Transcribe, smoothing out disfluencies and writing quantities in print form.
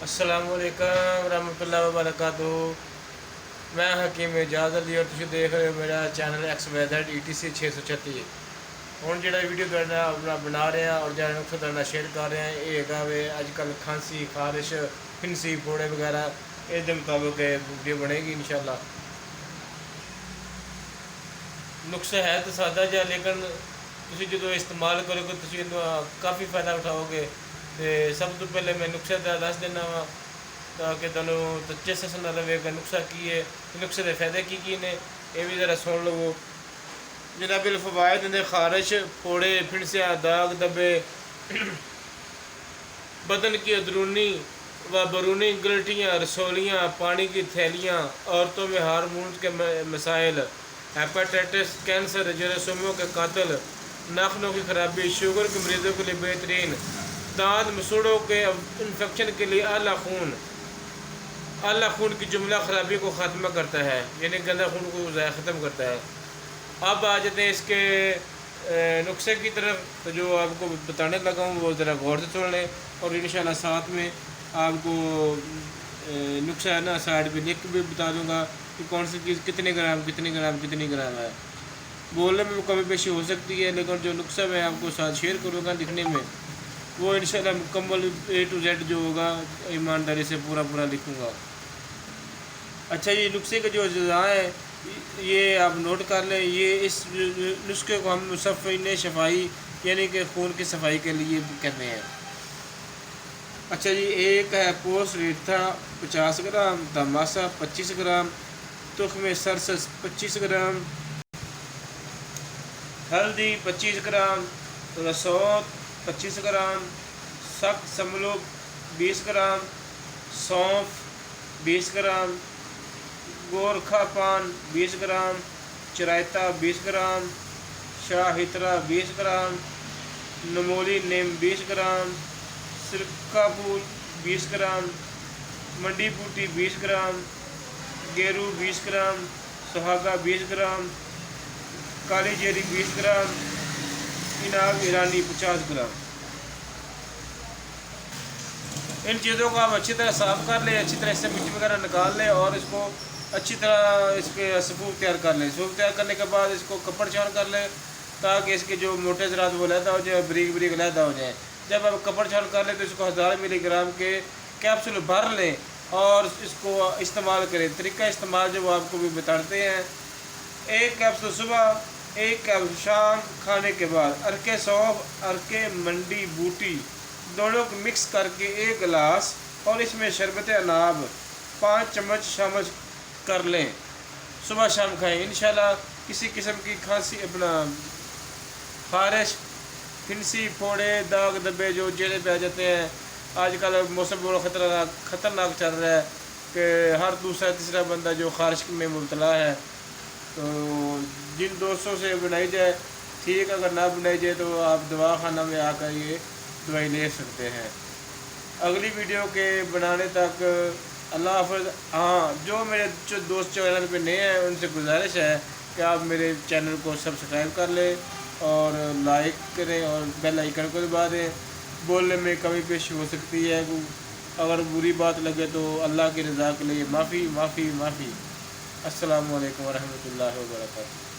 السلام علیکم ورحمۃ اللہ وبرکاتہ۔ میں حکیم اعجاز علی اور تسی دیکھ رہے ہو میرا channel X Y Z ETC 636۔ ہوں جڑا ویڈیو اپنا بنا رہے ہیں اور جہاں نقصہ ترنا شیئر کر رہے ہیں یہ ہے اج کل کھانسی خارش پھنسی پھوڑے وغیرہ اس مطابق ویڈیو بنے گی انشاءاللہ۔ نقصہ ہے تو سادہ جہا لیکن تسی جدو استعمال کرو گے تسی کافی فائدہ اٹھاؤ گے۔ سب تو پہلے میں نقصے کا دس دینا وا تاکہ تمہیں تجسس نہ رہے گا نقصہ کی ہے، نقصے کے فائدے کی نے یہ بھی ذرا سن لو۔ جناب الفوائد نے خارش پھوڑے پھنسیاں داغ دبے بدن کی اندرونی و بیرونی گلٹیاں رسولیاں پانی کی تھیلیاں عورتوں میں ہارمونز کے مسائل ہیپاٹائٹس کینسر جراثیموں کے قاتل ناخنوں کی خرابی شوگر کے مریضوں کے لیے بہترین دانت مسوڑوں کے انفیکشن کے لیے اعلیٰ خون کی جملہ خرابی کو ختم کرتا ہے، یعنی گندا خون کو ختم کرتا ہے۔ اب آ جاتے ہیں اس کے نقصے کی طرف، تو جو آپ کو بتانے لگا ہوں وہ ذرا غور سے سن لیں اور انشاءاللہ ساتھ میں آپ کو نقصہ ہے نا سائڈ پہ لکھ بھی بتا دوں گا کہ کون سی چیز کتنے گرام ہے۔ بولنے میں کمی بیشی ہو سکتی ہے لیکن جو نقصہ میں آپ کو ساتھ شیئر کروں گا لکھنے میں وہ انشاءاللہ مکمل A to Z جو ہوگا ایمانداری سے پورا لکھوں گا۔ اچھا یہ نسخے کا جو اجزاء ہے یہ آپ نوٹ کر لیں۔ یہ اس نسخے کو ہم مصفین شفائی یعنی کہ خون کی صفائی کے لیے کہتے ہیں۔ اچھا جی، ایک ہے پوس ریٹھا 50 گرام، دماسا 25 گرام، تخم سرسس 25 گرام، ہلدی 25 گرام، رسوت 25 گرام، سخت سملو 20 گرام، سونف 20 گرام، گورکھا پان 20 گرام، چرائتا 20 گرام، شاہترا 20 گرام، نمولی نیم 20 گرام، سرکہ پھول 20 گرام، منڈی بوٹی 20 گرام، گیرو 20 گرام، سہاگا 20 گرام، کالی جیری 20 گرام، اناگ ایرانی 50 گرام۔ ان چیزوں کو آپ اچھی طرح صاف کر لیں، اچھی طرح اس سے مٹی وغیرہ نکال لیں اور اس کو اچھی طرح اس کے صفوف تیار کر لیں۔ صفوف تیار کرنے کے بعد اس کو کپڑ چھان کر لیں تاکہ اس کے جو موٹے ذرات وہ علیحدہ ہو جائیں، بریک علیحدہ ہو جائیں۔ جب آپ کپڑ چھان کر لیں تو اس کو 1000 ملی گرام کے کیپسول بھر لیں اور اس کو استعمال کریں۔ طریقہ استعمال جو وہ آپ کو بھی بتاتے ہیں، 1 کیپسول صبح، 1 کیپسول شام کھانے کے بعد، ارکے سونف ارکے منڈی بوٹی دونوں کو مکس کر کے 1 گلاس اور اس میں شربت اناب 5 چمچ شامل کر لیں، صبح شام کھائیں۔ انشاءاللہ کسی قسم کی کھانسی خارش پھنسی پھوڑے داغ دبے جو چہرے پہ آ جاتے ہیں، آج کل موسم بہت خطرناک چل رہا ہے کہ ہر دوسرا تیسرا بندہ جو خارش میں مبتلا ہے، تو جن دوستوں سے بنائی جائے ٹھیک، اگر نہ بنائی جائے تو آپ دوا خانہ میں آ کر یہ دوائی لے سکتے ہیں۔ اگلی ویڈیو کے بنانے تک اللہ حافظ۔ ہاں، جو میرے دوست چینل پہ نئے ہیں ان سے گزارش ہے کہ آپ میرے چینل کو سبسکرائب کر لیں اور لائک کریں اور بیل آئیکن کو دبا دیں۔ بولنے میں کمی پیشی ہو سکتی ہے، اگر بری بات لگے تو اللہ کی رضا کے لیے معافی۔ السلام علیکم ورحمۃ اللہ وبرکاتہ۔